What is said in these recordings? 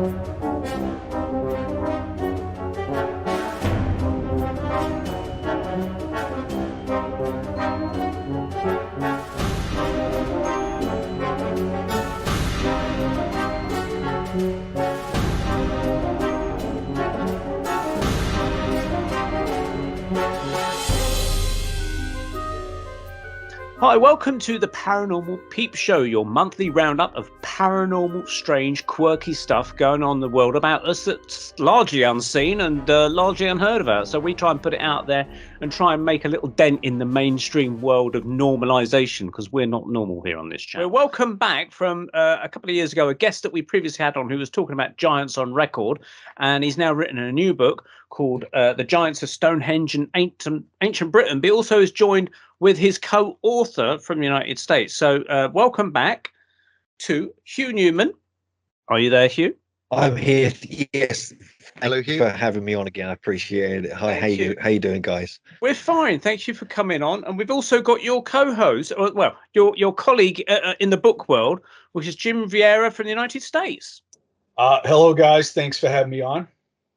Hi, welcome to the Paranormal Peep Show, your monthly roundup of paranormal, strange, quirky stuff going on in the world about us that's largely unseen and largely unheard about. So we try and put it out there and try and make a little dent in the mainstream world of normalization, because we're not normal here on this channel. Well, welcome back from a couple of years ago, a guest that we previously had on who was talking about giants on record, and he's now written a new book called The Giants of Stonehenge and Ancient Britain, but he also is joined with his co-author from the United States. So welcome back to Hugh Newman. Are you there, Hugh? I'm here. Yes. Hello, Hugh. For having me on again. I appreciate it. Hi, how you doing, guys? We're fine. Thank you for coming on. And we've also got your co-host, or, well, your colleague in the book world, which is Jim Vieira from the United States. Hello, guys. Thanks for having me on.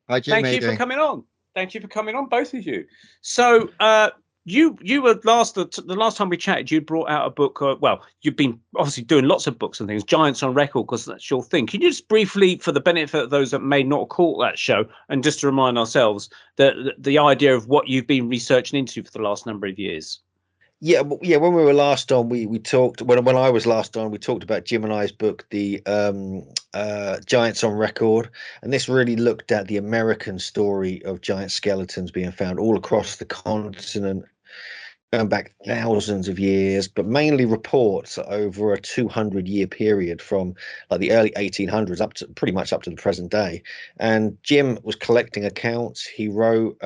Hi, Jim. Thank you for coming on. Thank you for coming on, both of you. So you were the last time we chatted, you brought out a book. Well, you've been obviously doing lots of books and things, Giants on Record, because that's your thing. Can you just briefly, for the benefit of those that may not have caught that show, and just to remind ourselves that the idea of what you've been researching into for the last number of years? Yeah. When we were last on, we talked. When I was last on, we talked about Jim and I's book, the Giants on Record, and this really looked at the American story of giant skeletons being found all across the continent, going back thousands of years, but mainly reports over a 200-year period from like the early 1800s up to pretty much up to the present day. And Jim was collecting accounts. He wrote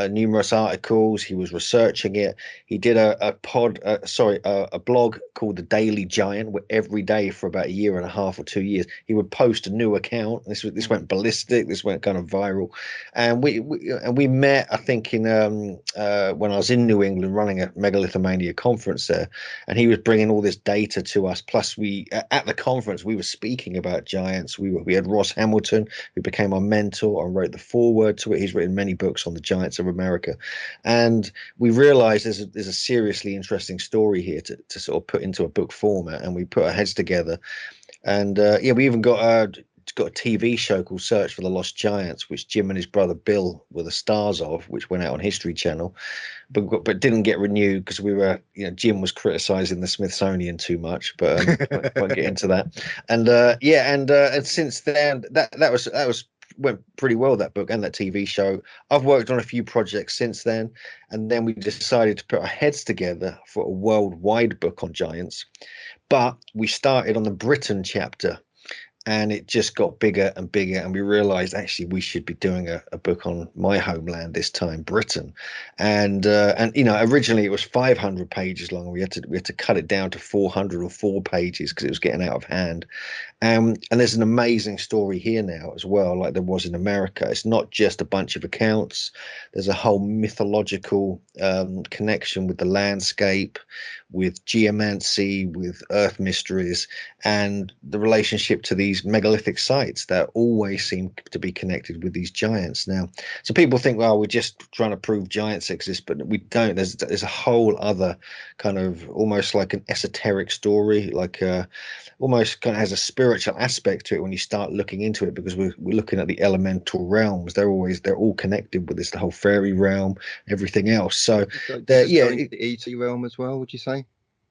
numerous articles. He was researching it. He did a blog called The Daily Giant, where every day for about a year and a half or 2 years he would post a new account. This went ballistic. This went kind of viral, and we met, I think, in when I was in New England running a Megalithomania conference there, and he was bringing all this data to us. Plus, we at the conference we were speaking about giants. We had Ross Hamilton, who became our mentor and wrote the foreword to it. He's written many books on the giants of America, and we realized there's a seriously interesting story here to sort of put into a book format, and we put our heads together. And we even got a TV show called Search for the Lost Giants, which Jim and his brother Bill were the stars of, which went out on History Channel, but didn't get renewed because Jim was criticizing the Smithsonian too much, but won't get into that. And since then that went pretty well, that book and that TV show. I've worked on a few projects since then, and then we decided to put our heads together for a worldwide book on giants, but we started on the Britain chapter. And it just got bigger and bigger, and we realized actually we should be doing a book on my homeland this time, Britain. And originally it was 500 pages long. We had to cut it down to 404 pages because it was getting out of hand. And there's an amazing story here now as well, like there was in America. It's not just a bunch of accounts. There's a whole mythological connection with the landscape, with geomancy, with earth mysteries, and the relationship to these megalithic sites that always seem to be connected with these giants. Now, so people think, well, we're just trying to prove giants exist, but we don't. There's a whole other kind of almost like an esoteric story, like almost kind of has a spiritual aspect to it when you start looking into it, because we're looking at the elemental realms. They're all connected with this, the whole fairy realm, everything else. So the ET realm as well, would you say?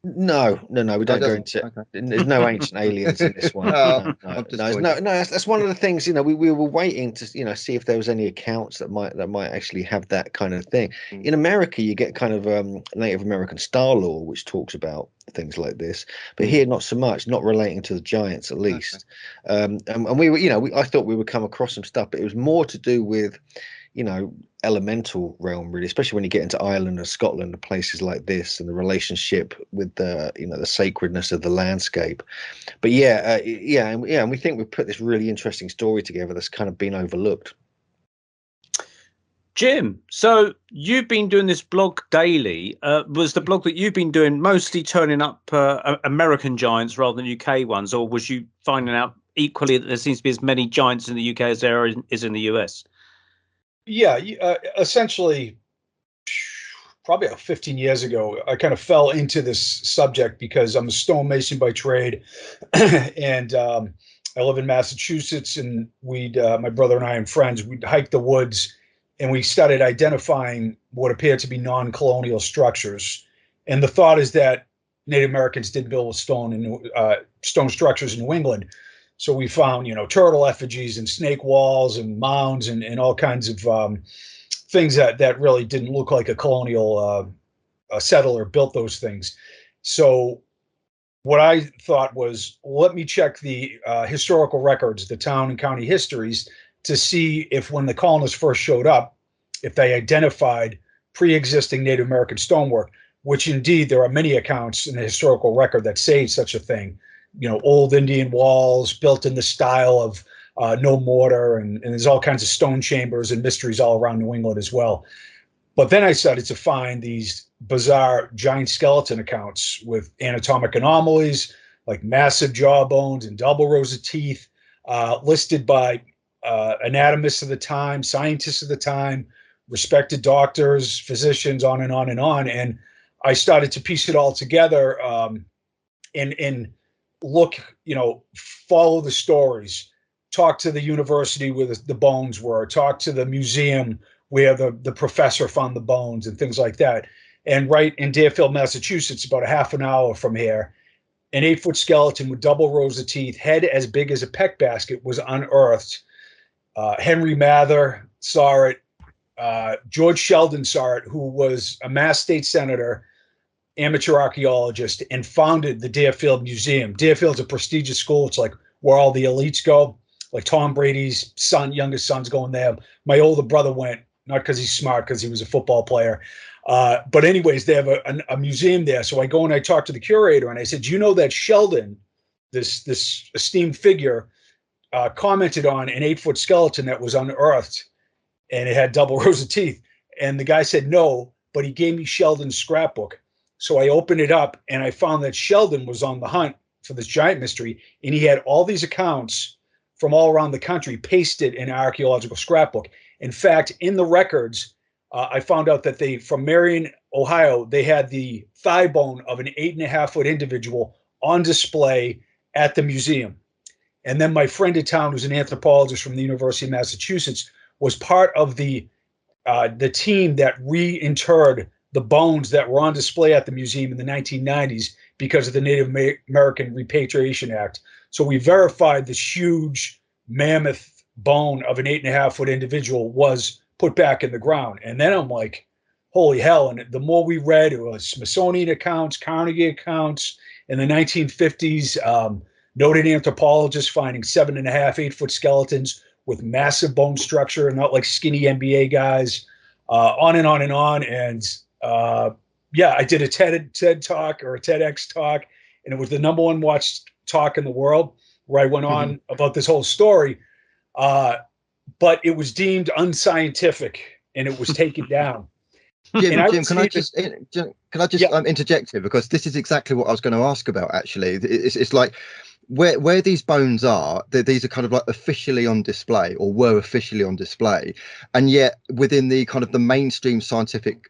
No, we don't go into. Okay. There's no ancient aliens in this one. No. That's one of the things. We were waiting to see if there was any accounts that might actually have that kind of thing. In America, you get kind of Native American star lore, which talks about things like this, but here not so much, not relating to the giants at least. Okay. And we were, I thought we would come across some stuff, but it was more to do with elemental realm, really, especially when you get into Ireland and Scotland and places like this, and the relationship with the the sacredness of the landscape. But and we think we've put this really interesting story together that's kind of been overlooked. Jim, so you've been doing this blog daily. Was the blog that you've been doing mostly turning up American giants rather than UK ones, or was you finding out equally that there seems to be as many giants in the UK as there is in the US? Yeah, essentially, probably about 15 years ago, I kind of fell into this subject because I'm a stonemason by trade, and I live in Massachusetts, and my brother and I and friends, we'd hike the woods, and we started identifying what appeared to be non-colonial structures. And the thought is that Native Americans did build with stone structures in New England. So we found, turtle effigies and snake walls and mounds and all kinds of things that really didn't look like a colonial settler built those things. So what I thought was, let me check the historical records, the town and county histories, to see if when the colonists first showed up, if they identified pre-existing Native American stonework, which indeed there are many accounts in the historical record that say such a thing. Old Indian walls built in the style of no mortar, and there's all kinds of stone chambers and mysteries all around New England as well. But then I started to find these bizarre giant skeleton accounts with anatomic anomalies, like massive jaw bones and double rows of teeth, listed by anatomists of the time, scientists of the time, respected doctors, physicians, on and on and on. And I started to piece it all together and look, follow the stories, talk to the university where the bones were, talk to the museum where the professor found the bones and things like that. And right in Deerfield, Massachusetts, about a half an hour from here, an 8-foot skeleton with double rows of teeth, head as big as a peck basket, was unearthed. Henry Mather saw it. George Sheldon saw it, who was a Mass state senator, amateur archaeologist, and founded the Deerfield Museum. Deerfield's a prestigious school. It's like where all the elites go. Like Tom Brady's youngest son's going there. My older brother went, not because he's smart, because he was a football player. But anyways, they have a museum there. So I go and I talk to the curator, and I said, you know that Sheldon, this esteemed figure, commented on an 8-foot skeleton that was unearthed, and it had double rows of teeth. And the guy said no, but he gave me Sheldon's scrapbook. So I opened it up, and I found that Sheldon was on the hunt for this giant mystery, and he had all these accounts from all around the country pasted in an archaeological scrapbook. In fact, in the records, I found out that from Marion, Ohio, they had the thigh bone of an 8.5-foot individual on display at the museum. And then my friend in town, who's an anthropologist from the University of Massachusetts, was part of the team that reinterred the bones that were on display at the museum in the 1990s because of the Native American Repatriation Act. So we verified this huge mammoth bone of an 8.5-foot individual was put back in the ground. And then I'm like, holy hell. And the more we read, it was Smithsonian accounts, Carnegie accounts. In the 1950s, noted anthropologists finding 7.5, 8-foot skeletons with massive bone structure, not like skinny NBA guys, on and on and on. And I did a TED talk or a TEDx talk, and it was the #1 watched talk in the world, where I went on about this whole story. But it was deemed unscientific, and it was taken down. Jim, can I just interject here, because this is exactly what I was going to ask about. Actually, it's like where these bones are, these are kind of like officially on display, or were officially on display, and yet within the kind of the mainstream scientific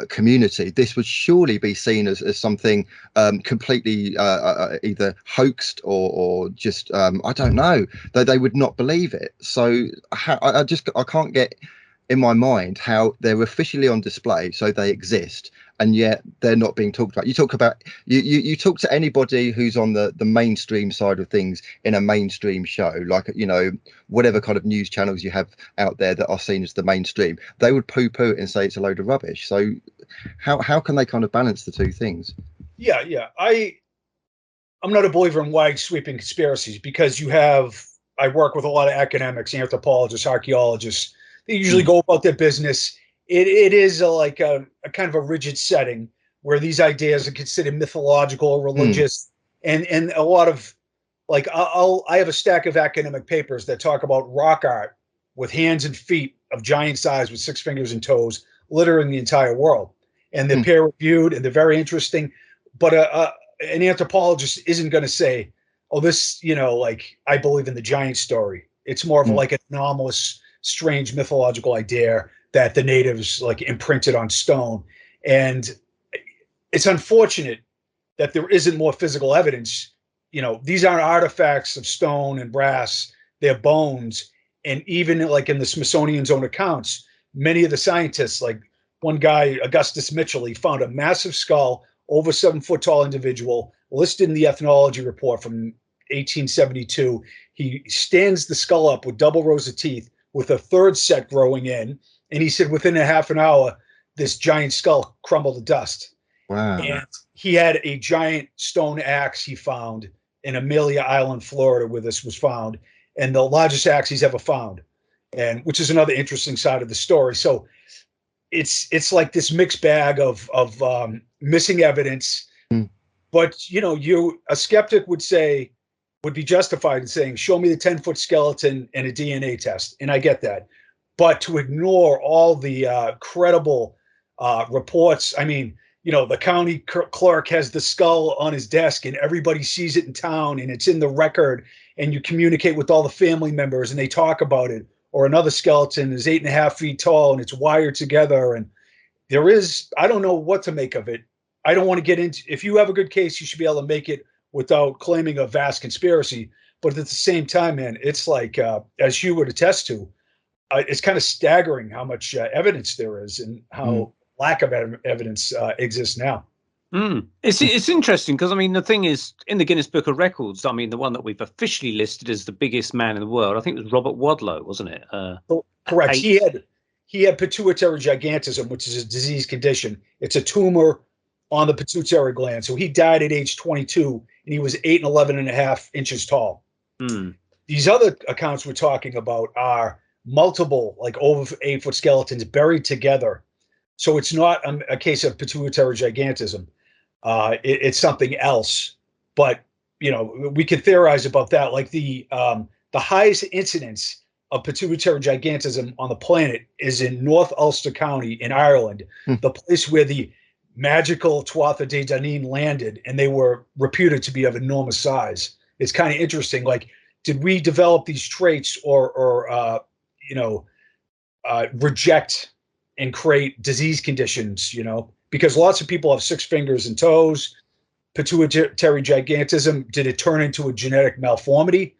community, this would surely be seen as something completely either hoaxed or just I don't know, they would not believe it. So I can't get in my mind how they're officially on display, so they exist, and yet they're not being talked about. You talk to anybody who's on the mainstream side of things in a mainstream show, like whatever kind of news channels you have out there that are seen as the mainstream, they would poo-poo it and say it's a load of rubbish. So how can they kind of balance the two things? Yeah. I'm not a believer in wide sweeping conspiracies, because I work with a lot of academics, anthropologists, archaeologists. They usually go about their business. It is a kind of a rigid setting where these ideas are considered mythological or religious, and a lot of I have a stack of academic papers that talk about rock art with hands and feet of giant size with 6 fingers and toes littering the entire world, and they're peer reviewed and they're very interesting. But an anthropologist isn't going to say oh, this, like, I believe in the giant story. It's more of like an anomalous, strange mythological idea that the natives like imprinted on stone. And it's unfortunate that there isn't more physical evidence. These aren't artifacts of stone and brass, they're bones. And even like in the Smithsonian's own accounts, many of the scientists, like one guy, Augustus Mitchell, he found a massive skull, over 7 foot tall individual, listed in the ethnology report from 1872. He stands the skull up with double rows of teeth, with a third set growing in. And he said within a half an hour, this giant skull crumbled to dust. Wow. And he had a giant stone axe he found in Amelia Island, Florida, where this was found, and the largest axe he's ever found, and which is another interesting side of the story. So it's like this mixed bag of missing evidence. But a skeptic would be justified in saying, show me the 10-foot skeleton and a DNA test, and I get that. But to ignore all the credible reports, I mean, the county clerk has the skull on his desk and everybody sees it in town and it's in the record, and you communicate with all the family members and they talk about it. Or another skeleton is 8.5 feet tall and it's wired together. And I don't know what to make of it. I don't want to get into, if you have a good case, you should be able to make it without claiming a vast conspiracy. But at the same time, man, it's like, as Hugh would attest to, it's kind of staggering how much evidence there is and how lack of evidence exists now. It's interesting because, I mean, the thing is, in the Guinness Book of Records, I mean, the one that we've officially listed as the biggest man in the world, I think it was Robert Wadlow, wasn't it? Correct. He had pituitary gigantism, which is a disease condition. It's a tumor on the pituitary gland. So he died at age 22, and he was 8 and 11.5 inches tall. These other accounts we're talking about are multiple, like over 8-foot skeletons buried together. So it's not a case of pituitary gigantism. It's something else. But we can theorize about that. Like the highest incidence of pituitary gigantism on the planet is in North Ulster County in Ireland, the place where the magical Tuatha De Danann landed, and they were reputed to be of enormous size. It's kind of interesting. Like, did we develop these traits or reject and create disease conditions, because lots of people have 6 fingers and toes. Pituitary gigantism, did it turn into a genetic malformity?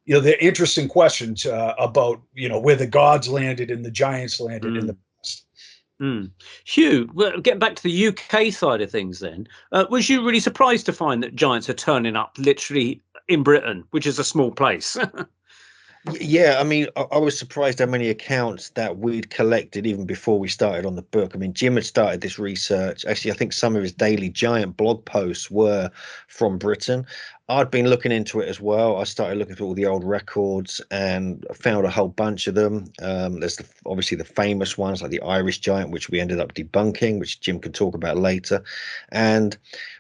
They're interesting questions about, where the gods landed and the giants landed in the past. Hugh, well, getting back to the UK side of things then, was you really surprised to find that giants are turning up literally in Britain, which is a small place? Yeah, I mean, I was surprised how many accounts that we'd collected even before we started on the book. I mean, Jim had started this research. Actually, I think some of his daily giant blog posts were from Britain. I'd been looking into it as well. I started looking through all the old records and found a whole bunch of them. There's obviously the famous ones like the Irish giant, which we ended up debunking, which Jim can talk about later. And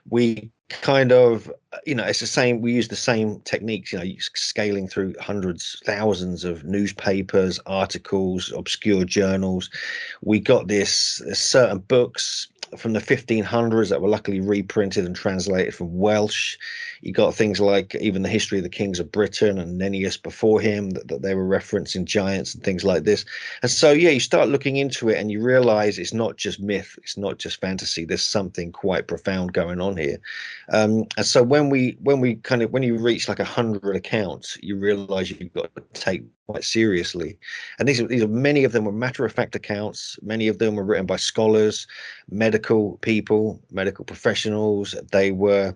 we kind of, it's the same, we use the same techniques, scaling through hundreds, thousands of newspapers, articles, obscure journals. We got this certain books from the 1500s that were luckily reprinted and translated from Welsh. You got things like even the history of the kings of Britain and Nennius before him, that they were referencing giants and things like this. And so, yeah, you start looking into it and you realize it's not just myth, it's not just fantasy. There's something quite profound going on here. And so when you reach like 100 accounts, you realize you've got to take quite seriously. And these are many of them were matter-of-fact accounts. Many of them were written by scholars, medical people, medical professionals. They were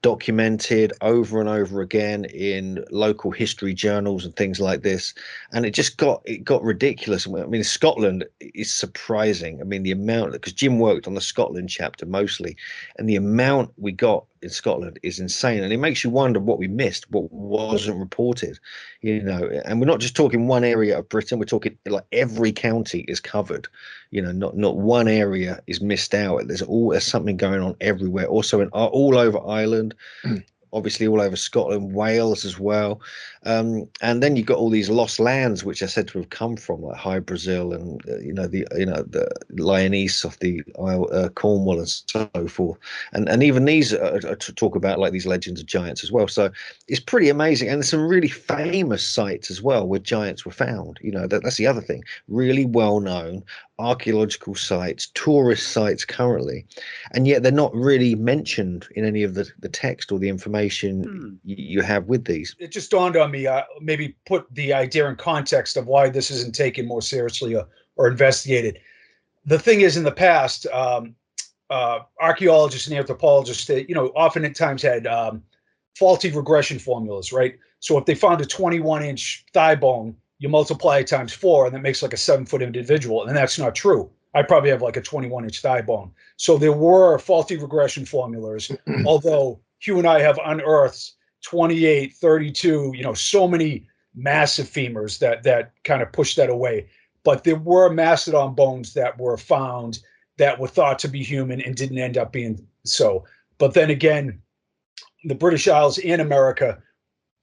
documented over and over again in local history journals and things like this, and it got ridiculous. I mean, Scotland is surprising. I mean, the amount, because Jim worked on the Scotland chapter mostly, and the amount we got in Scotland is insane, and it makes you wonder what we missed, what wasn't reported, and we're not just talking one area of Britain, we're talking like every county is covered, not one area is missed out. There's something going on everywhere, also in all over Ireland, obviously all over Scotland, Wales as well. And then you've got all these lost lands which are said to have come from like High Brazil and the Lyonese off the Isle Cornwall and so forth. And even these are to talk about like these legends of giants as well. So it's pretty amazing, and there's some really famous sites as well where giants were found. That's the other thing. Really well known archaeological sites, tourist sites currently, and yet they're not really mentioned in any of the text or the information you have with these. It just dawned on me, maybe put the idea in context of why this isn't taken more seriously or investigated. The thing is, in the past, archaeologists and anthropologists, they, oftentimes had faulty regression formulas, right? So if they found a 21-inch thigh bone, you multiply it times 4, and that makes like a 7-foot individual. And that's not true. I probably have like a 21-inch thigh bone. So there were faulty regression formulas, although Hugh and I have unearthed 28, 32, so many massive femurs that kind of push that away. But there were mastodon bones that were found that were thought to be human and didn't end up being so. But then again, the British Isles and America,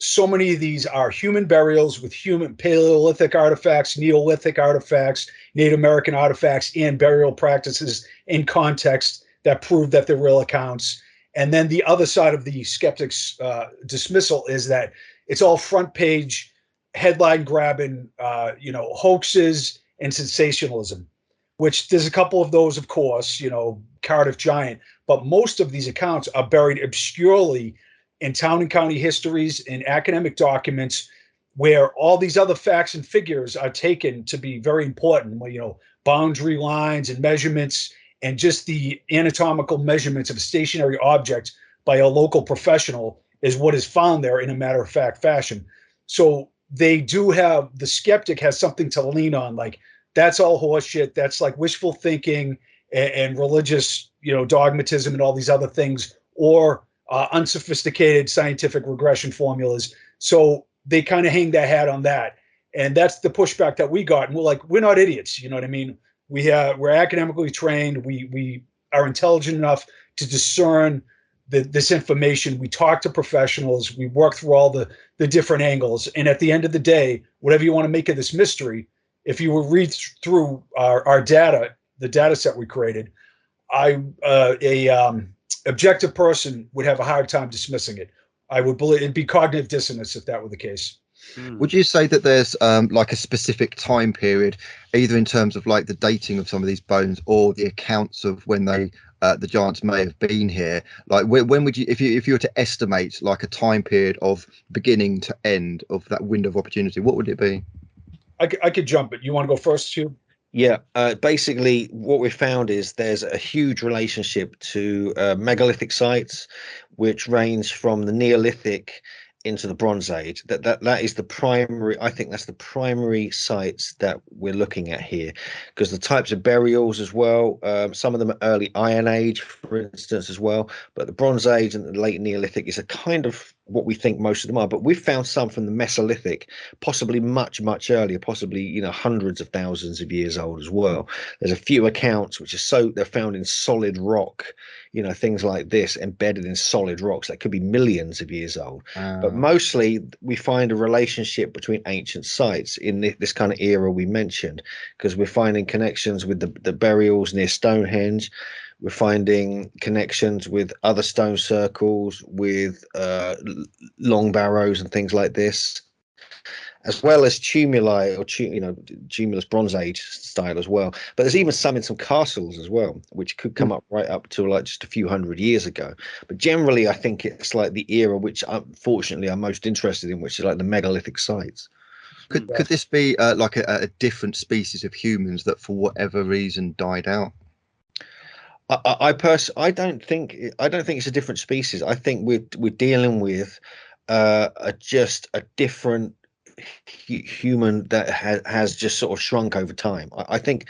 so many of these are human burials with human Paleolithic artifacts, Neolithic artifacts, Native American artifacts, and burial practices in context that prove that they're real accounts. And then the other side of the skeptics' dismissal is that it's all front page, headline grabbing, hoaxes and sensationalism, which there's a couple of those, of course, Cardiff Giant, but most of these accounts are buried obscurely in town and county histories and academic documents where all these other facts and figures are taken to be very important, boundary lines and measurements and just the anatomical measurements of a stationary object by a local professional is what is found there in a matter-of-fact fashion. So they do have, the skeptic has something to lean on, like, that's all horseshit. That's like wishful thinking and religious, dogmatism and all these other things, or unsophisticated scientific regression formulas. So they kind of hang their hat on that. And that's the pushback that we got. And we're like, we're not idiots. You know what I mean? We're academically trained. We are intelligent enough to discern this information. We talk to professionals. We work through all the different angles. And at the end of the day, whatever you want to make of this mystery, if you will read through our data, the data set we created, objective person would have a hard time dismissing it. I would believe it'd be cognitive dissonance if that were the case. Would you say that there's like a specific time period, either in terms of like the dating of some of these bones or the accounts of when they the giants may have been here? Like when would you, if you were to estimate like a time period of beginning to end of that window of opportunity, what would it be? I could jump it. You want to go first, Hugh? Yeah, basically what we found is there's a huge relationship to megalithic sites, which range from the Neolithic into the Bronze Age. That is the primary, I think that's the primary sites that we're looking at here, because the types of burials as well, some of them are early Iron Age, for instance, as well, but the Bronze Age and the late Neolithic is a kind of what we think most of them are. But we've found some from the Mesolithic, possibly much earlier, possibly hundreds of thousands of years old as well. There's a few accounts which are they're found in solid rock, things like this embedded in solid rocks that could be millions of years old. But mostly we find a relationship between ancient sites in this kind of era we mentioned, because we're finding connections with the burials near Stonehenge. We're finding connections with other stone circles, with long barrows and things like this, as well as tumuli or tumulus Bronze Age style as well. But there's even some in some castles as well, which could come up right up to like just a few hundred years ago. But generally, I think it's like the era which, unfortunately, I'm most interested in, which is like the megalithic sites. Could this be like a different species of humans that, for whatever reason, died out? I don't think it's a different species. I think we're dealing with just a different human that has just sort of shrunk over time. I think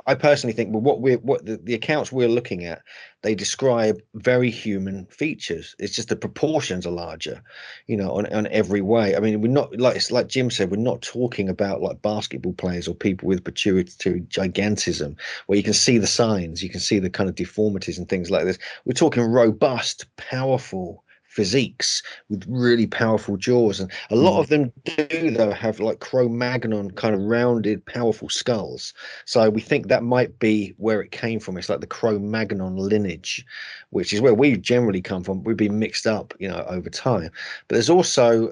I personally think what the accounts we're looking at, they describe very human features. It's just the proportions are larger, on every way. I mean, we're not, like Jim said, we're not talking about like basketball players or people with pituitary gigantism, where you can see the signs, you can see the kind of deformities and things like this. We're talking robust, powerful, physiques with really powerful jaws, and a lot of them do though have like Cro-Magnon kind of rounded, powerful skulls. So we think that might be where it came from. It's like the Cro-Magnon lineage, which is where we generally come from. We've been mixed up, over time. But there's also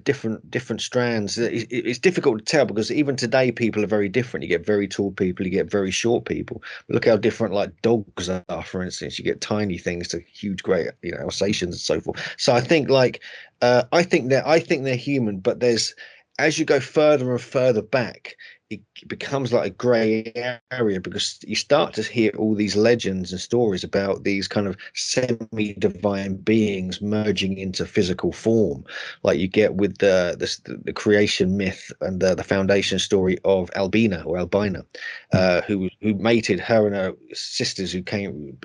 different strands. It's difficult to tell because even today people are very different. You get very tall people, you get very short people. Look how different like dogs are, for instance. You get tiny things to huge, great, Alsatians and so forth. So I think I think they're human, but as you go further and further back, it becomes like a grey area because you start to hear all these legends and stories about these kind of semi-divine beings merging into physical form, like you get with the creation myth and the foundation story of Albina, who mated, her and her sisters who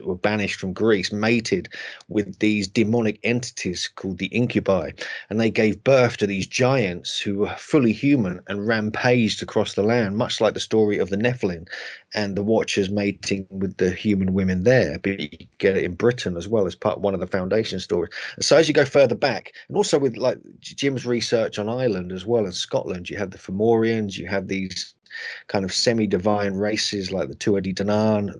were banished from Greece, mated with these demonic entities called the incubi, and they gave birth to these giants who were fully human and rampaged across the land, much like the story of the Nephilim and the Watchers mating with the human women there. But you get it in Britain as well as one of the foundation stories. So as you go further back, and also with like Jim's research on Ireland as well as Scotland, you have the Fomorians, you have these kind of semi-divine races like the Tuatha Dé Danann,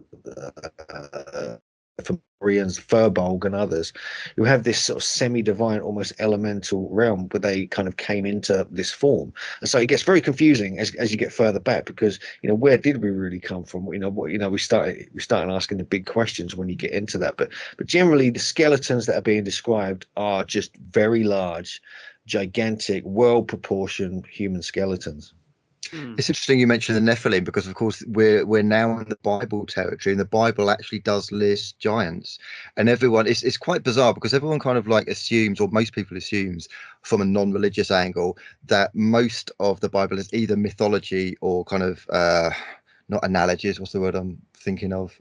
Fomorians, Furbolg, and others who have this sort of semi-divine, almost elemental realm where they kind of came into this form. And so it gets very confusing as you get further back because where did we really come from? We started asking the big questions when you get into that. But generally, the skeletons that are being described are just very large, gigantic, well-proportioned human skeletons. It's interesting you mentioned the Nephilim because, of course, we're now in the Bible territory, and the Bible actually does list giants. And everyone, it's quite bizarre because everyone kind of like assumes, or most people assumes, from a non-religious angle, that most of the Bible is either mythology or kind of not analogies. What's the word I'm thinking of?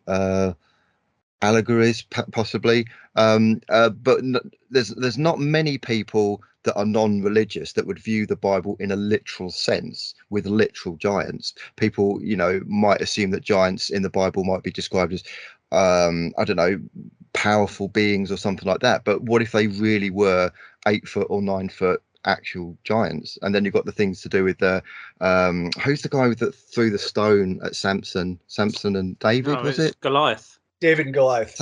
Allegories, possibly. But there's not many people that are non-religious that would view the Bible in a literal sense with literal giants. People, might assume that giants in the Bible might be described as, I don't know, powerful beings or something like that. But what if they really were 8 foot or 9 foot actual giants? And then you've got the things to do with the who's the guy that threw the stone at Samson and David? Was it Goliath? David and Goliath.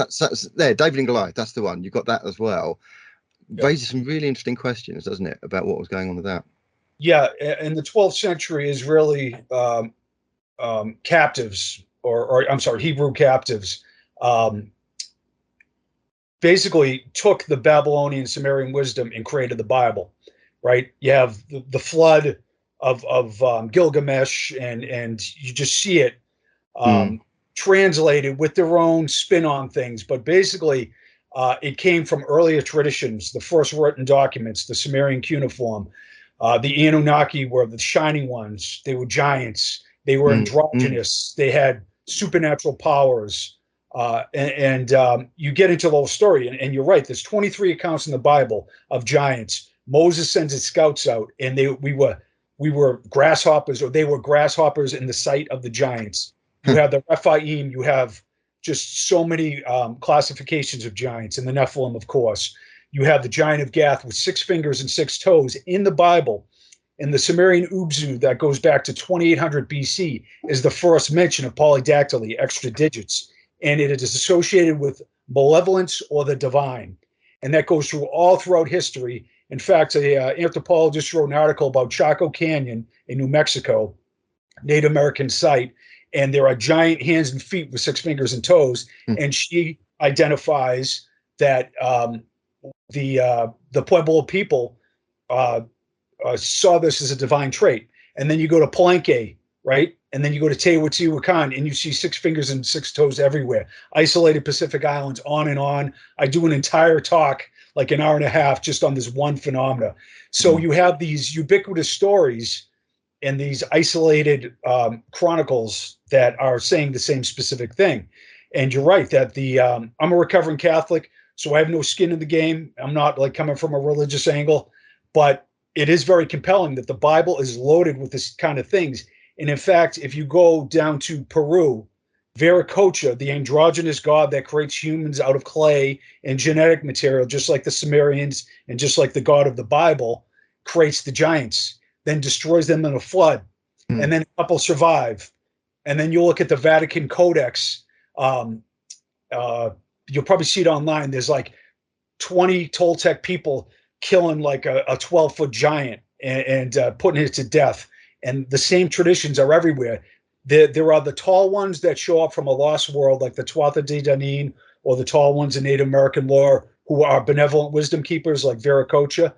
There, David and Goliath. That's the one. You got that as well. Raises some really interesting questions, doesn't it, about what was going on with that? Yeah, in the 12th century, Israeli captives, or I'm sorry, Hebrew captives, basically took the Babylonian Sumerian wisdom and created the Bible. Right? You have the flood of Gilgamesh, and you just see it translated with their own spin on things, but basically. It came from earlier traditions, the first written documents, the Sumerian cuneiform. The Anunnaki were the shining ones. They were giants. They were androgynous. They had supernatural powers. And you get into the whole story, and you're right. There's 23 accounts in the Bible of giants. Moses sends his scouts out, and we were grasshoppers, or they were grasshoppers in the sight of the giants. You have the Rephaim. You have just so many classifications of giants. And the Nephilim, of course. You have the giant of Gath with 6 fingers and 6 toes in the Bible. And the Sumerian Ubzu that goes back to 2800 BC is the first mention of polydactyly, extra digits. And it is associated with malevolence or the divine. And that goes through all throughout history. In fact, an anthropologist wrote an article about Chaco Canyon in New Mexico, Native American site. And there are giant hands and feet with 6 fingers and toes. And she identifies that the Pueblo people saw this as a divine trait. And then you go to Palenque, right? And then you go to Teotihuacan, and you see 6 fingers and 6 toes everywhere. Isolated Pacific Islands, on and on. I do an entire talk, like an hour and a half, just on this one phenomena. So you have these ubiquitous stories and these isolated chronicles that are saying the same specific thing. And you're right that I'm a recovering Catholic, so I have no skin in the game. I'm not like coming from a religious angle, but it is very compelling that the Bible is loaded with this kind of things. And in fact, if you go down to Peru, Vieira, the androgynous god that creates humans out of clay and genetic material, just like the Sumerians and just like the God of the Bible, creates the giants, then destroys them in a flood, and then a couple survive. And then you look at the Vatican Codex. You'll probably see it online. There's like 20 Toltec people killing like a 12-foot giant and putting it to death. And the same traditions are everywhere. There are the tall ones that show up from a lost world, like the Tuatha De Danann, or the tall ones in Native American lore, who are benevolent wisdom keepers, like Vieira.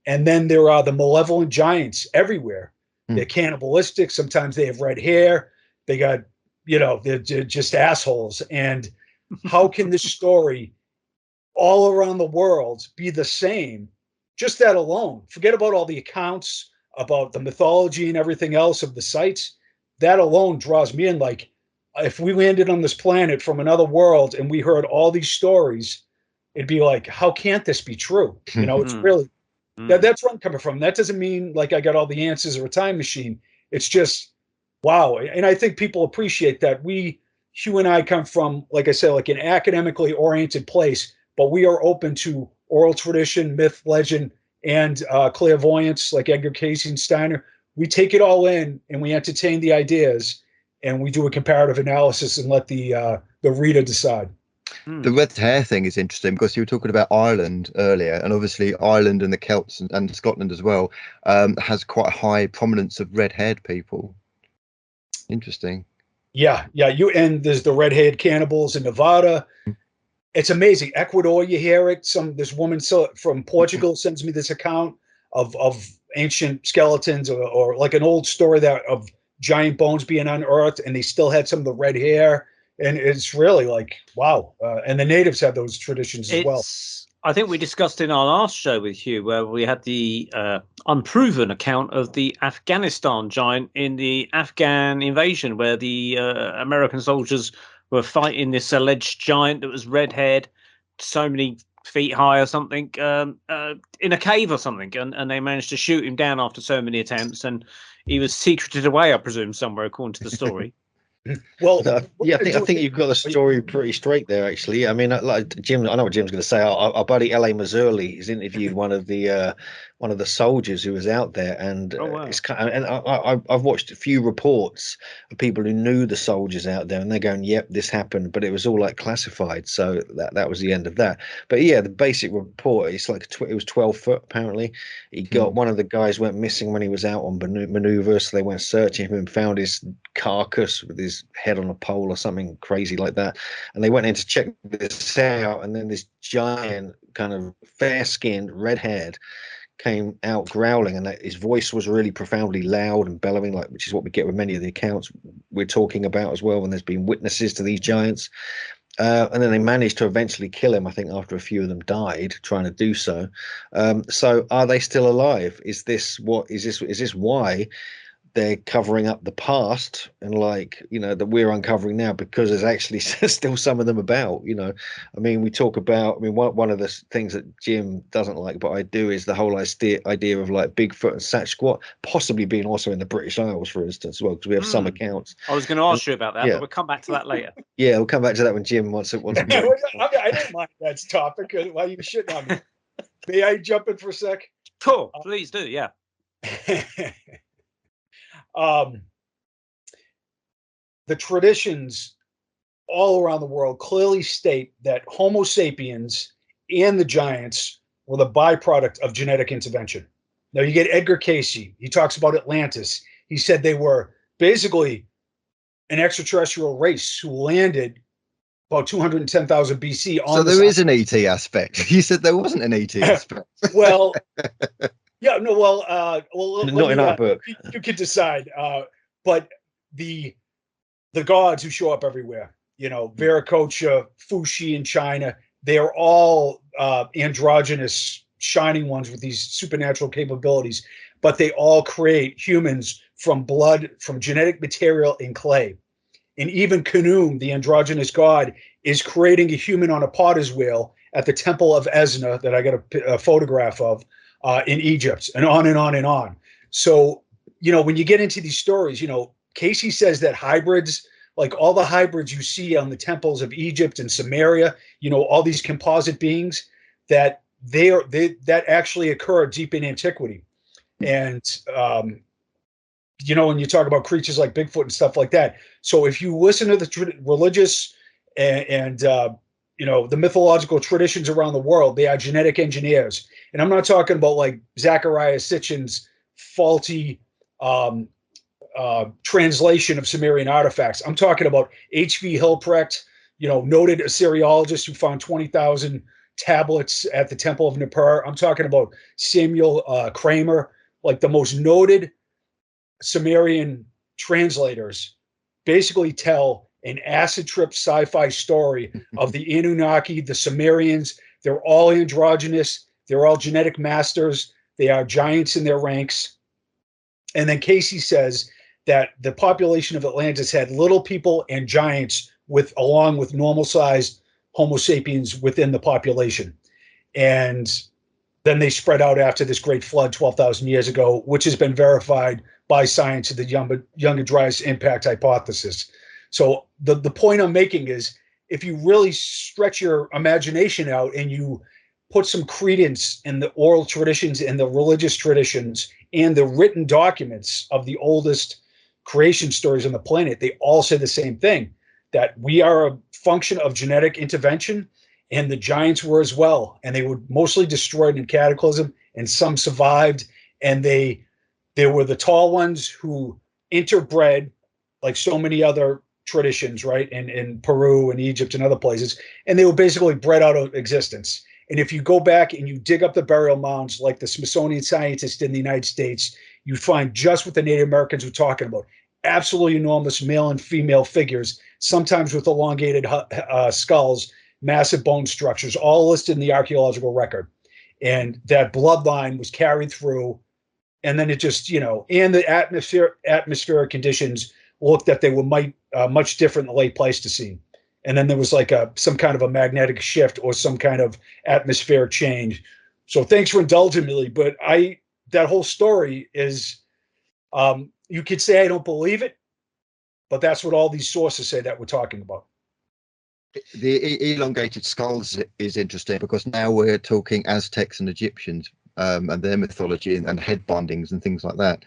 And then there are the malevolent giants everywhere. They're cannibalistic. Sometimes they have red hair. They got, they're just assholes. And how can this story all around the world be the same? Just that alone. Forget about all the accounts, about the mythology and everything else of the sites. That alone draws me in. Like, if we landed on this planet from another world and we heard all these stories, it'd be like, how can't this be true? It's really, that's where I'm coming from. That doesn't mean like I got all the answers or a time machine. It's just, wow. And I think people appreciate that. Hugh and I come from, like I said, like an academically oriented place, but we are open to oral tradition, myth, legend, and clairvoyance, like Edgar Cayce and Steiner. We take it all in and we entertain the ideas, and we do a comparative analysis and let the reader decide. The red hair thing is interesting because you were talking about Ireland earlier, and obviously Ireland and the Celts and Scotland as well has quite a high prominence of red-haired people. Interesting. Yeah. And there's the red-haired cannibals in Nevada. It's amazing. Ecuador, you hear it. This woman from Portugal sends me this account of ancient skeletons, or like an old story of giant bones being unearthed, and they still had some of the red hair. And it's really like, wow. And the natives had those traditions as well. I think we discussed in our last show with Hugh, where we had the unproven account of the Afghanistan giant in the Afghan invasion, where the American soldiers were fighting this alleged giant that was red-haired, so many feet high or something, in a cave or something, and they managed to shoot him down after so many attempts, and he was secreted away, I presume, somewhere, according to the story. Well, I think you've got the story pretty straight there. Actually, I mean, like Jim, I know what Jim's going to say. Our buddy L.A. Mazzurli has interviewed one of the soldiers who was out there, and it's kind of, and I've watched a few reports of people who knew the soldiers out there, and they're going, "Yep, this happened," but it was all like classified, so that was the end of that. But yeah, the basic report, it's like it was 12 foot apparently. He got one of the guys went missing when he was out on maneuver, so they went searching him and found his carcass with his head on a pole or something crazy like that, and they went in to check this out, and then this giant kind of fair-skinned, red-haired came out growling, and his voice was really profoundly loud and bellowing, like, which is what we get with many of the accounts we're talking about as well when there's been witnesses to these giants. And then they managed to eventually kill him, I think, after a few of them died trying to do so. So are they still alive? Is this why they're covering up the past, and like, that we're uncovering now, because there's actually still some of them about, I mean, we talk about, one of the things that Jim doesn't like, but I do, is the whole idea of like Bigfoot and Sasquatch possibly being also in the British Isles, for instance, as well, because we have some accounts. I was going to ask you about that, but we'll come back to that later. Yeah, we'll come back to that when Jim wants to. I didn't mind that topic. Why are you shitting on me? May I jump in for a sec? Cool, please do, yeah. The traditions all around the world clearly state that Homo sapiens and the giants were the byproduct of genetic intervention. Now you get Edgar Cayce. He talks about Atlantis. He said they were basically an extraterrestrial race who landed about 210,000 BC. So there is an ET aspect. You said there wasn't an ET aspect. Well, yeah, no, well, not in our book. You can decide. But the gods who show up everywhere, Vieira, Fuxi in China, they are all androgynous, shining ones with these supernatural capabilities, but they all create humans from blood, from genetic material in clay. And even Khnum, the androgynous god, is creating a human on a potter's wheel at the Temple of Esna that I got a photograph of in Egypt, and on and on and on. So, when you get into these stories, Cayce says that hybrids like all the hybrids you see on the temples of Egypt and Samaria, you know, all these composite beings, that that actually occurred deep in antiquity. And you know, when you talk about creatures like Bigfoot and stuff like that. So if you listen to the religious and you know, the mythological traditions around the world, they are genetic engineers. And I'm not talking about like Zechariah Sitchin's faulty translation of Sumerian artifacts. I'm talking about H.V. Hilprecht, you know, noted Assyriologist who found 20,000 tablets at the Temple of Nippur. I'm talking about Samuel Kramer, like the most noted Sumerian translators basically tell an acid trip sci-fi story of the Anunnaki, the Sumerians. They're all androgynous. They're all genetic masters. They are giants in their ranks. And then Casey says that the population of Atlantis had little people and giants along with normal-sized Homo sapiens within the population. And then they spread out after this great flood 12,000 years ago, which has been verified by science of the Younger Dryas impact hypothesis. So the point I'm making is, if you really stretch your imagination out and you put some credence in the oral traditions and the religious traditions and the written documents of the oldest creation stories on the planet, they all say the same thing, that we are a function of genetic intervention, and the giants were as well. And they were mostly destroyed in cataclysm, and some survived. And they were the tall ones who interbred, like so many other traditions, right? In Peru and Egypt and other places. And they were basically bred out of existence. And if you go back and you dig up the burial mounds, like the Smithsonian scientists in the United States, you find just what the Native Americans were talking about. Absolutely enormous male and female figures, sometimes with elongated skulls, massive bone structures, all listed in the archaeological record. And that bloodline was carried through. And then it just, you know, and the atmospheric conditions looked that they were much different in the late Pleistocene. And then there was like some kind of a magnetic shift or some kind of atmospheric change. So thanks for indulging me, but that whole story is, you could say I don't believe it, but that's what all these sources say that we're talking about. The elongated skulls is interesting because now we're talking Aztecs and Egyptians and their mythology and head bindings and things like that.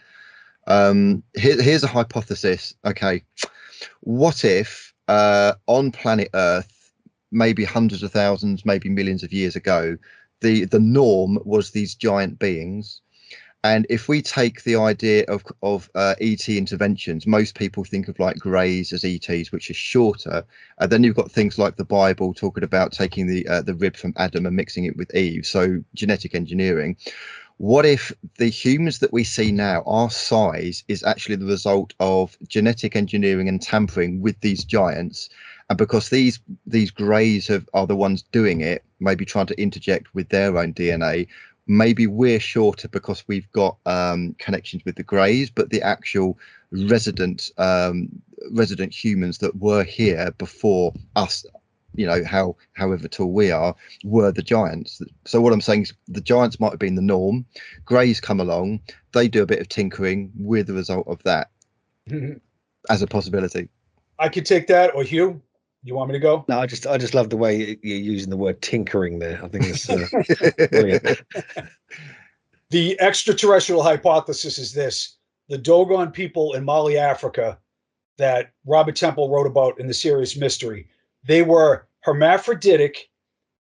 Here's a hypothesis. Okay, what if on planet Earth, maybe hundreds of thousands, maybe millions of years ago, the norm was these giant beings? And if we take the idea of ET interventions, most people think of like greys as ETs, which is shorter. And then you've got things like the Bible talking about taking the rib from Adam and mixing it with Eve. So genetic engineering. What if the humans that we see now, our size, is actually the result of genetic engineering and tampering with these giants? And because these greys are the ones doing it, maybe trying to interject with their own DNA, maybe we're shorter because we've got connections with the greys, but the actual resident humans that were here before us, you know, however tall we are, were the giants. So what I'm saying is the giants might have been the norm. Greys come along, they do a bit of tinkering, we're the result of that as a possibility. I could take that. Or Hugh, you want me to go? No, I just love the way you're using the word tinkering there. I think it's brilliant. The extraterrestrial hypothesis is this: the Dogon people in Mali, Africa, that Robert Temple wrote about in the Serious Mystery, they were hermaphroditic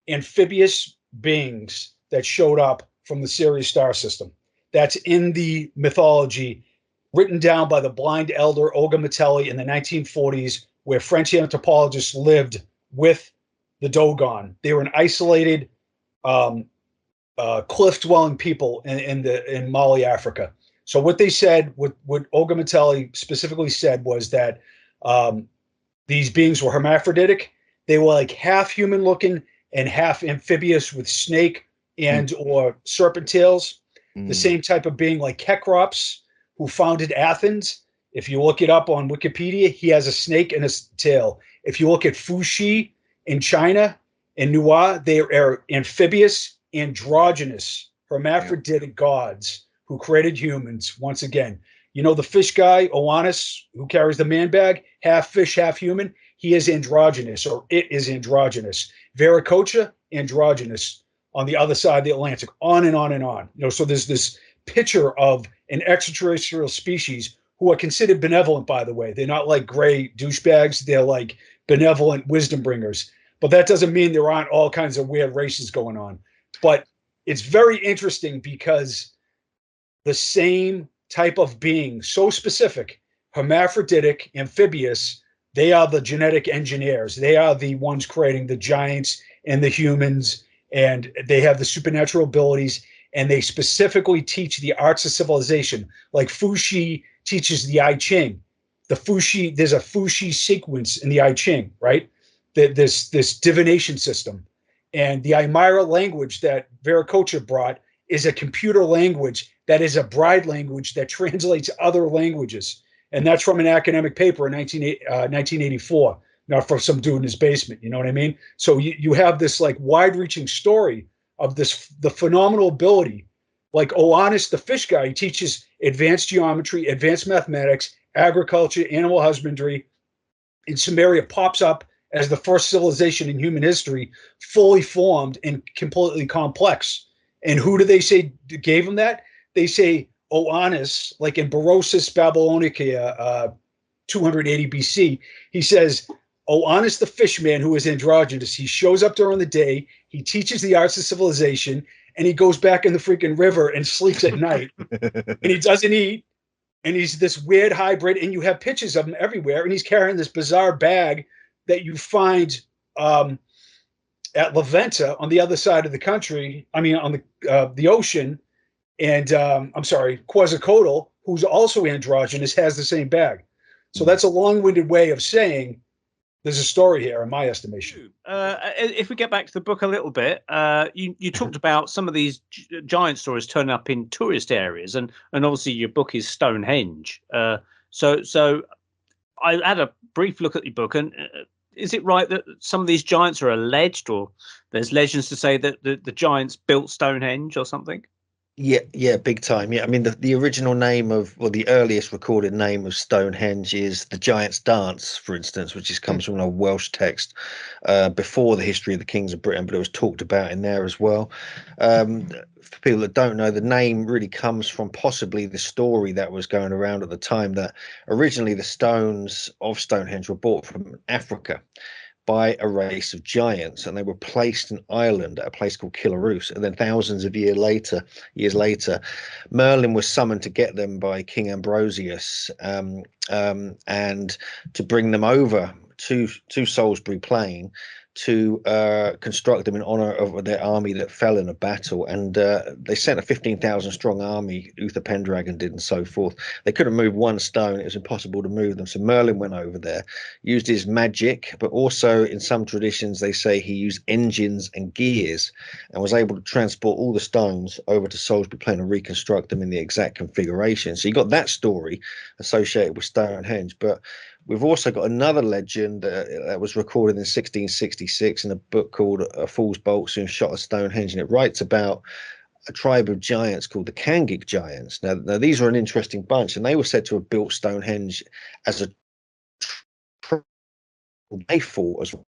amphibious beings that showed up from the Sirius star system. That's in the mythology written down by the blind elder Olga Matelli in the 1940s, where French anthropologists lived with the Dogon. They were an isolated cliff-dwelling people in Mali, Africa. So what they said, what Olga Matelli specifically said, was that these beings were hermaphroditic. They were like half human-looking and half amphibious with snake and or serpent tails. The same type of being like Kekrops, who founded Athens. If you look it up on Wikipedia, he has a snake and a tail. If you look at Fuxi in China and Nuwa, they are amphibious, androgynous, hermaphroditic gods who created humans. Once again, You know the fish guy, Oannes, who carries the man bag, half fish, half human? He is androgynous, or it is androgynous. Viracocha, androgynous on the other side of the Atlantic, on and on and on. You know, so there's this picture of an extraterrestrial species who are considered benevolent, by the way. They're not like gray douchebags. They're like benevolent wisdom bringers. But that doesn't mean there aren't all kinds of weird races going on. But it's very interesting because the same type of being, so specific, hermaphroditic, amphibious, they are the genetic engineers. They are the ones creating the giants and the humans, and they have the supernatural abilities, and they specifically teach the arts of civilization. Like Fuxi teaches the I Ching. There's a Fuxi sequence in the I Ching, right? This divination system. And the Aymara language that Viracocha brought is a computer language that is a bride language that translates other languages. And that's from an academic paper in 1984, not from some dude in his basement. You know what I mean? So you have this like wide-reaching story of the phenomenal ability. Like Oannes, the fish guy, he teaches advanced geometry, advanced mathematics, agriculture, animal husbandry. And Sumeria pops up as the first civilization in human history, fully formed and completely complex. And who do they say gave him that? They say Oannes, like in Berosus Babylonica, 280 BC. He says, Oannes the fishman, who is androgynous, he shows up during the day, he teaches the arts of civilization, and he goes back in the freaking river and sleeps at night. And he doesn't eat. And he's this weird hybrid, and you have pictures of him everywhere. And he's carrying this bizarre bag that you find at La Venta on the other side of the country. I mean, on the ocean. And I'm sorry, Quetzalcoatl, who's also androgynous, has the same bag. So that's a long-winded way of saying there's a story here, in my estimation. If we get back to the book a little bit, you talked about some of these giant stories turning up in tourist areas, and obviously your book is Stonehenge. So I had a brief look at your book, and is it right that some of these giants are alleged, or there's legends to say that the giants built Stonehenge or something? Yeah, big time. Yeah, I mean the original name of, well, the earliest recorded name of Stonehenge is the Giant's Dance, for instance, which comes from a Welsh text before the History of the Kings of Britain, but it was talked about in there as well. For people that don't know, the name really comes from possibly the story that was going around at the time, that originally the stones of Stonehenge were brought from Africa by a race of giants, and they were placed in Ireland at a place called Kilarus. And then thousands of years later, Merlin was summoned to get them by King Ambrosius, and to bring them over to Salisbury Plain to construct them in honor of their army that fell in a battle. And they sent a 15,000 strong army, Uther Pendragon did, and so forth. They couldn't move one stone. It was impossible to move them. So Merlin went over there, used his magic, but also in some traditions they say he used engines and gears, and was able to transport all the stones over to Salisbury Plain and reconstruct them in the exact configuration. So you got that story associated with Stonehenge. But we've also got another legend that was recorded in 1666 in a book called A Fool's Bolt Soon Shot at Stonehenge, and it writes about a tribe of giants called the Cangic giants. Now these were an interesting bunch, and they were said to have built Stonehenge as a they fought as well.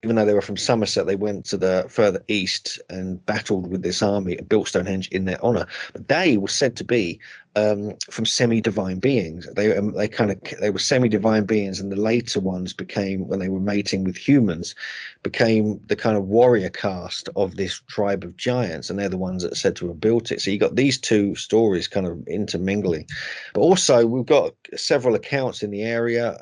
Even though they were from Somerset, they went to the further east and battled with this army and built Stonehenge in their honor. But they were said to be from semi-divine beings. They were semi-divine beings, and the later ones became, when they were mating with humans, became the kind of warrior caste of this tribe of giants, and they're the ones that are said to have built it. So you got these two stories kind of intermingling. But also we've got several accounts in the area.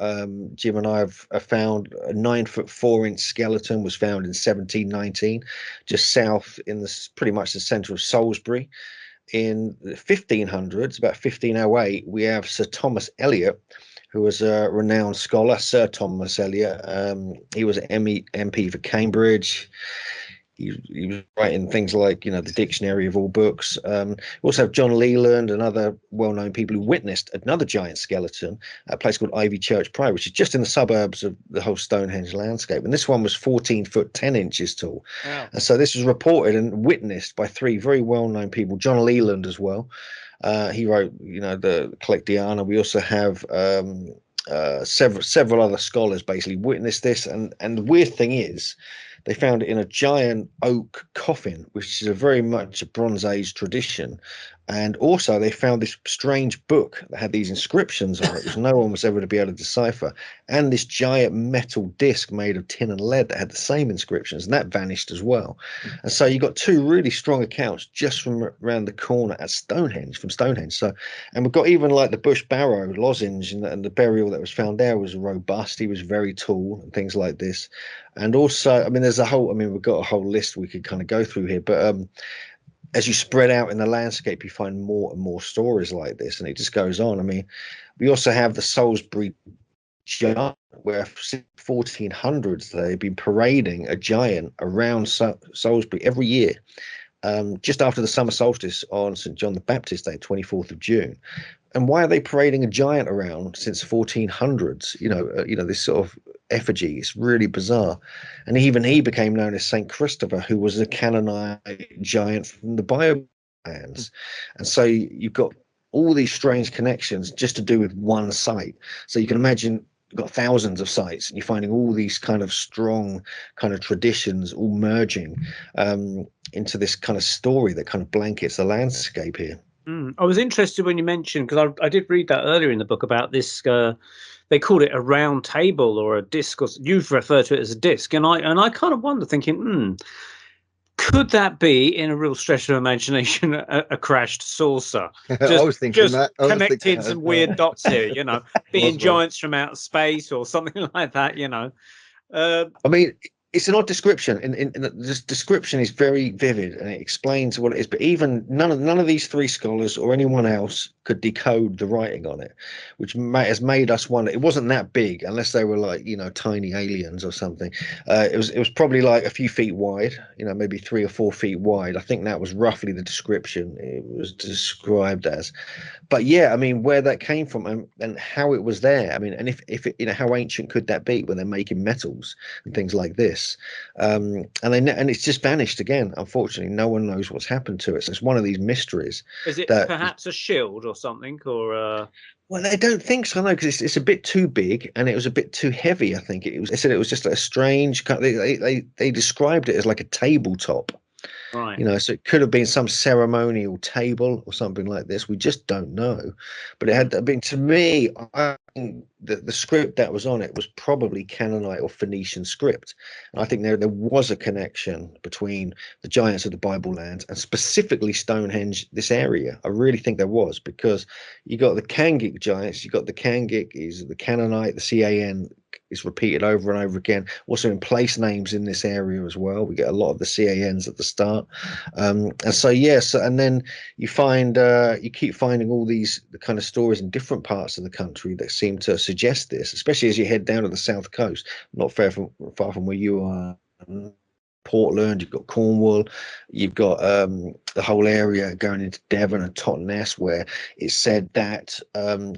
Jim and I have found a 9'4" skeleton was found in 1719, just south in the pretty much the center of Salisbury. In the 1500s, about 1508, we have Sir Thomas Eliot, who was a renowned scholar. Sir Thomas Eliot, he was an MP for Cambridge. He was writing things like, the dictionary of all books. We also have John Leland and other well-known people who witnessed another giant skeleton at a place called Ivy Church Priory, which is just in the suburbs of the whole Stonehenge landscape. And this one was 14 foot 10 inches tall. Wow. And so this was reported and witnessed by three very well-known people, John Leland as well. He wrote, the Collectiana. We also have several other scholars basically witnessed this, and the weird thing is, they found it in a giant oak coffin, which is a very much a Bronze Age tradition. And also they found this strange book that had these inscriptions on it, which no one was ever to be able to decipher, and this giant metal disc made of tin and lead that had the same inscriptions, and that vanished as well. And so you got two really strong accounts just from around the corner at Stonehenge, from Stonehenge. So, and we've got even like the Bush Barrow lozenge, and the burial that was found there was robust. He was very tall and things like this. And also, I mean, we've got a whole list we could kind of go through here, but as you spread out in the landscape, you find more and more stories like this, and it just goes on. I mean, we also have the Salisbury giant, where since 1400s they've been parading a giant around Salisbury every year, just after the summer solstice on St. John the Baptist Day, 24th of June. And why are they parading a giant around since 1400s? This sort of effigy is really bizarre. And even he became known as Saint Christopher, who was a canonized giant from the Bible lands. And so you've got all these strange connections just to do with one site. So you can imagine you've got thousands of sites, and you're finding all these kind of strong kind of traditions all merging into this kind of story that kind of blankets the landscape here. I was interested when you mentioned, because I did read that earlier in the book about this. They called it a round table or a disc, or you've referred to it as a disc, and I kind of wonder, thinking, could that be, in a real stretch of imagination, a crashed saucer? I was thinking that. Connecting some weird dots here, being giants from outer space or something like that, I mean, it's an odd description, and this description is very vivid, and it explains what it is. But even none of these three scholars or anyone else could decode the writing on it, which has made us wonder. It wasn't that big, unless they were like tiny aliens or something. It was probably like a few feet wide, maybe 3 or 4 feet wide. I think that was roughly the description it was described as. But yeah, I mean, where that came from and how it was there. I mean, and if it, how ancient could that be when they're making metals and things like this? And it's just vanished again. Unfortunately, no one knows what's happened to it. So it's one of these mysteries. Is it perhaps a shield or something, or? Well, I don't think so, no, because it's a bit too big and it was a bit too heavy. I think it was. They said it was just a strange. They described it as like a tabletop. Right. So it could have been some ceremonial table or something like this. We just don't know. But it had been, to me, I think the script that was on it was probably Canaanite or Phoenician script. And I think there was a connection between the giants of the Bible lands and specifically Stonehenge, this area. I really think there was, because you got the Kangik giants, you got the Kangik is the Canaanite, the CAN is repeated over and over again. Also in place names in this area as well. We get a lot of the CANs at the start. And so, yes, and then you keep finding all these kind of stories in different parts of the country that seem to suggest this, especially as you head down to the south coast, not far from where you are. Portland, you've got Cornwall, you've got the whole area going into Devon and Totnes, where it's said that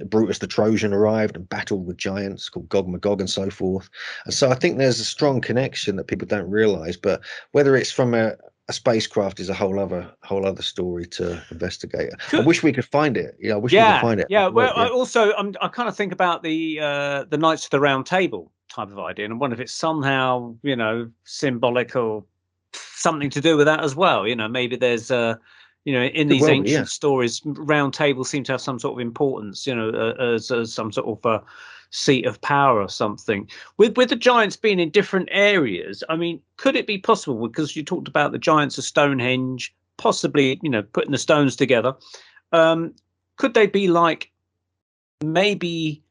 Brutus the Trojan arrived and battled with giants called Gog Magog and so forth. And so I think there's a strong connection that people don't realize, but whether it's from a spacecraft is a whole other story to investigate. I wish we could find it. I wish we could find it. Yeah. Well, I kind of think about the Knights of the Round Table type of idea, and I wonder if it's somehow symbolic or something to do with that as well. Maybe there's in these ancient stories, round tables seem to have some sort of importance, as some sort of seat of power or something. With the giants being in different areas, I mean, could it be possible, because you talked about the giants of Stonehenge possibly putting the stones together, could they be like maybe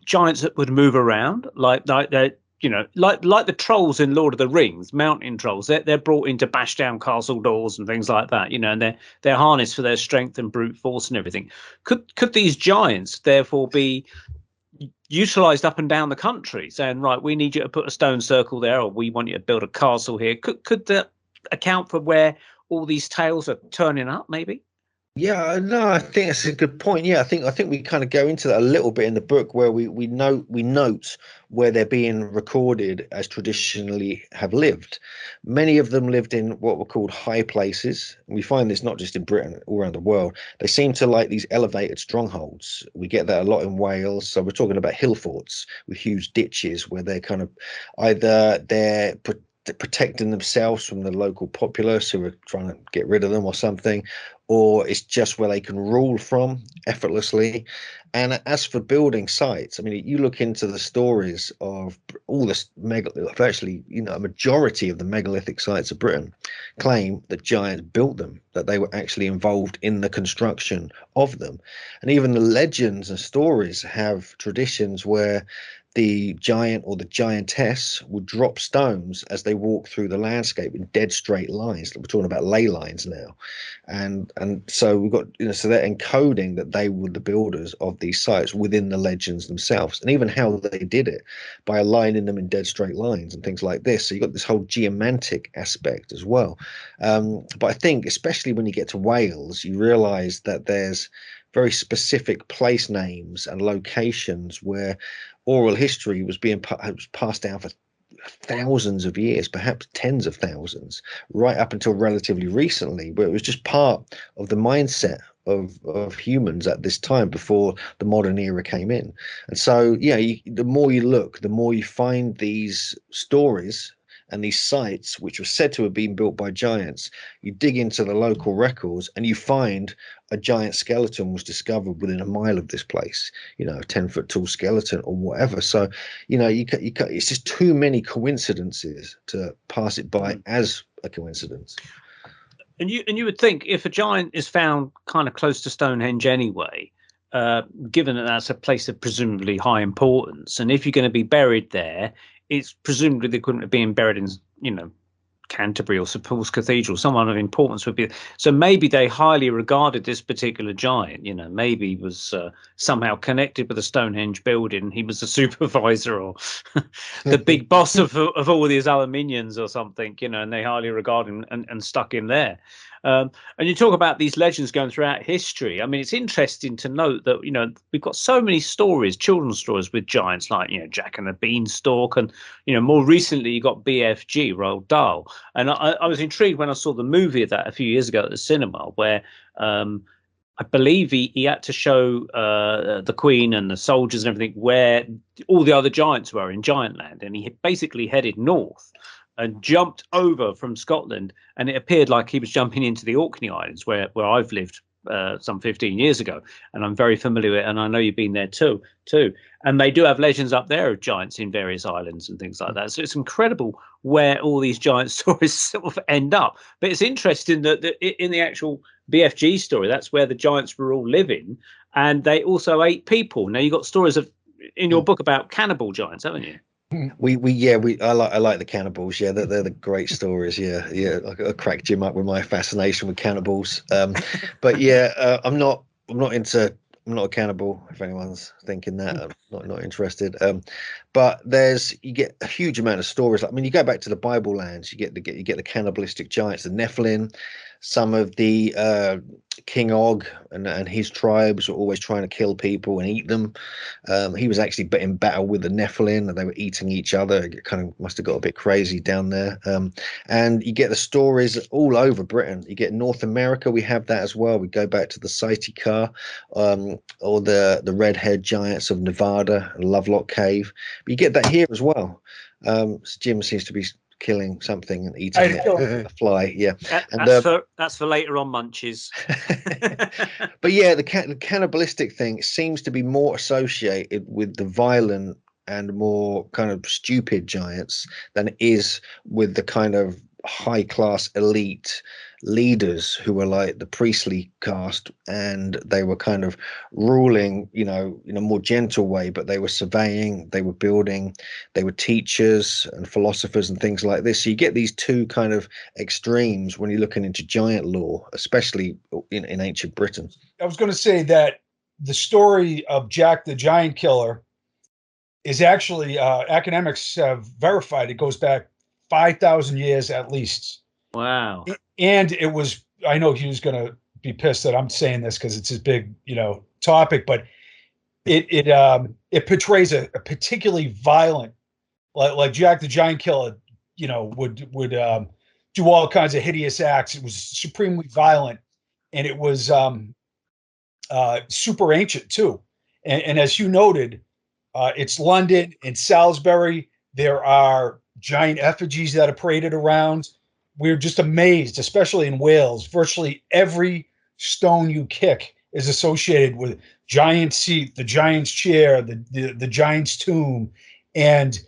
giants that would move around, like the trolls in Lord of the Rings, mountain trolls? They're brought in to bash down castle doors and things like that, and they're harnessed for their strength and brute force and everything. Could these giants therefore be utilized up and down the country, saying, right, we need you to put a stone circle there, or we want you to build a castle here? Could that account for where all these tales are turning up, maybe? Yeah, no, I think that's a good point. Yeah, I think we kind of go into that a little bit in the book where we note where they're being recorded as traditionally have lived. Many of them lived in what were called high places. And we find this not just in Britain, all around the world. They seem to like these elevated strongholds. We get that a lot in Wales. So we're talking about hill forts with huge ditches where they're kind of either protecting themselves from the local populace who are trying to get rid of them or something, or it's just where they can rule from effortlessly. And as for building sites, I mean, you look into the stories of all this virtually, a majority of the megalithic sites of Britain claim that giants built them, that they were actually involved in the construction of them. And even the legends and stories have traditions where the giant or the giantess would drop stones as they walk through the landscape in dead straight lines. We're talking about ley lines now, and so we've got, so they're encoding that they were the builders of these sites within the legends themselves, and even how they did it by aligning them in dead straight lines and things like this. So you've got this whole geomantic aspect as well. But I think especially when you get to Wales, you realize that there's very specific place names and locations where oral history was passed down for thousands of years, perhaps tens of thousands, right up until relatively recently, where it was just part of the mindset of humans at this time before the modern era came in. And so, yeah, the more you look, the more you find these stories and these sites which were said to have been built by giants. You dig into the local records and you find a giant skeleton was discovered within a mile of this place, a 10-foot tall skeleton or whatever. So, it's just too many coincidences to pass it by as a coincidence. And you would think if a giant is found kind of close to Stonehenge anyway, given that that's a place of presumably high importance, and if you're going to be buried there, it's presumably they couldn't have been buried in, Canterbury or St Paul's Cathedral. Someone of importance would be. So maybe they highly regarded this particular giant. Maybe he was somehow connected with the Stonehenge building. He was the supervisor or the big boss of all these aluminiums or something. And they highly regard him and stuck him there. And you talk about these legends going throughout history. I mean, it's interesting to note that, we've got so many stories, children's stories with giants like, Jack and the Beanstalk. And, more recently, you got BFG, Roald Dahl. And I was intrigued when I saw the movie of that a few years ago at the cinema, where I believe he had to show the Queen and the soldiers and everything where all the other giants were in Giantland. And he basically headed north and jumped over from Scotland, and it appeared like he was jumping into the Orkney Islands, where I've lived some 15 years ago, and I'm very familiar with it, and I know you've been there too. And they do have legends up there of giants in various islands and things like that. So it's incredible where all these giant stories sort of end up. But it's interesting that in the actual BFG story, that's where the giants were all living, and they also ate people. Now, you've got stories in your book about cannibal giants, haven't you? I like the cannibals. Yeah, they're the great stories. Yeah. I cracked Jim up with my fascination with cannibals. But yeah, I'm not a cannibal. If anyone's thinking that, I'm not interested. But you get a huge amount of stories. I mean, you go back to the Bible lands, you get the cannibalistic giants, the Nephilim. Some of the King Og and his tribes were always trying to kill people and eat them. He was actually in battle with the Nephilim, and they were eating each other. It kind of must have got a bit crazy down there. And you get the stories all over Britain. You get North America, we have that as well. We go back to the Sitikar, or the redhead giants of Nevada and Lovelock Cave. But you get that here as well. So Jim seems to be killing something and eating a fly. Yeah, that's for later on munches. But yeah, the cannibalistic thing seems to be more associated with the violent and more kind of stupid giants than it is with the kind of high class elite leaders who were like the priestly caste, and they were kind of ruling, in a more gentle way, but they were surveying, they were building, they were teachers and philosophers and things like this. So you get these two kind of extremes when you're looking into giant lore, especially in ancient Britain. I was going to say that the story of Jack the Giant Killer is actually, academics have verified, it goes back 5,000 years at least. Wow. And it was, I know he was going to be pissed that I'm saying this because it's a big, topic, but it portrays a particularly violent, like Jack the Giant Killer, would do all kinds of hideous acts. It was supremely violent, and it was super ancient too. And as you noted, it's London and Salisbury. There are giant effigies that are paraded around. We're just amazed, especially in Wales. Virtually every stone you kick is associated with giant seat, the giant's chair, the giant's tomb. And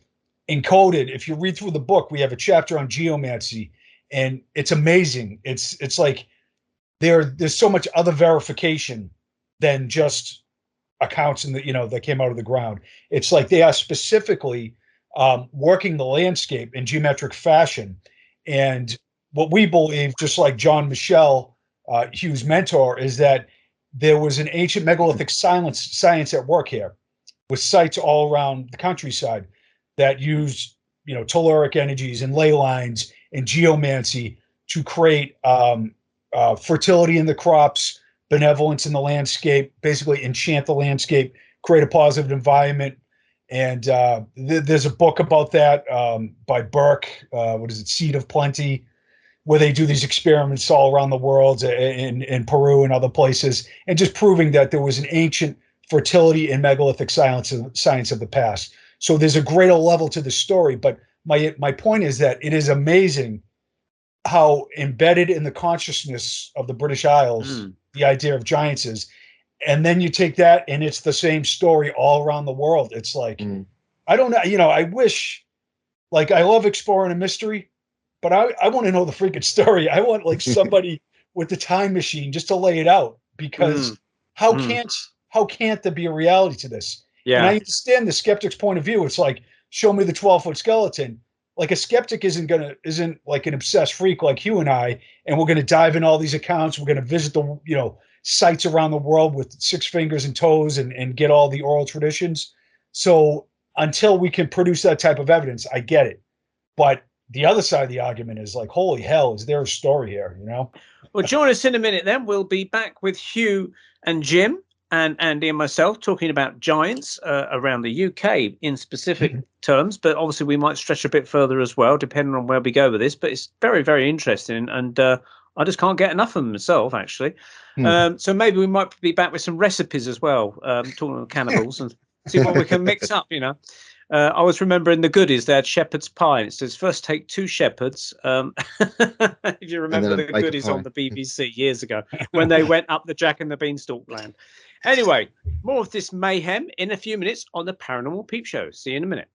encoded, if you read through the book, we have a chapter on geomancy, and it's amazing. It's like there's so much other verification than just accounts that came out of the ground. It's like they are specifically working the landscape in geometric fashion. And what we believe, just like John Michel, Hugh's mentor, is that there was an ancient megalithic science at work here, with sites all around the countryside that used, telluric energies and ley lines and geomancy to create fertility in the crops, benevolence in the landscape, basically enchant the landscape, create a positive environment. And there's a book about that by Burke, Seed of Plenty, where they do these experiments all around the world, in Peru and other places, and just proving that there was an ancient fertility and megalithic science of the past. So there's a greater level to the story. But my point is that it is amazing how embedded in the consciousness of the British Isles the idea of giants is. And then you take that and it's the same story all around the world. It's like, I don't know, I wish, like, I love exploring a mystery, but I want to know the freaking story. I want like somebody with the time machine just to lay it out, because how can't there be a reality to this? Yeah. And I understand the skeptic's point of view. It's like, show me the 12-foot skeleton. Like, a skeptic isn't like an obsessed freak like Hugh and I, and we're going to dive in all these accounts. We're going to visit the, sites around the world with 6 fingers and toes and get all the oral traditions. So until we can produce that type of evidence, I get it. But the other side of the argument is like, holy hell, is there a story here, Well, join us in a minute then. We'll be back with Hugh and Jim and Andy and myself talking about giants around the UK in specific terms, but obviously we might stretch a bit further as well, depending on where we go with this. But it's very, very interesting, and I just can't get enough of them myself, actually. So maybe we might be back with some recipes as well, talking about cannibals, and see what we can mix up, I was remembering the goodies. They had shepherd's pie. It says, first take 2 shepherds. If you remember the goodies on the BBC years ago when they went up the Jack and the Beanstalk land. Anyway, more of this mayhem in a few minutes on the Paranormal Peep Show. See you in a minute.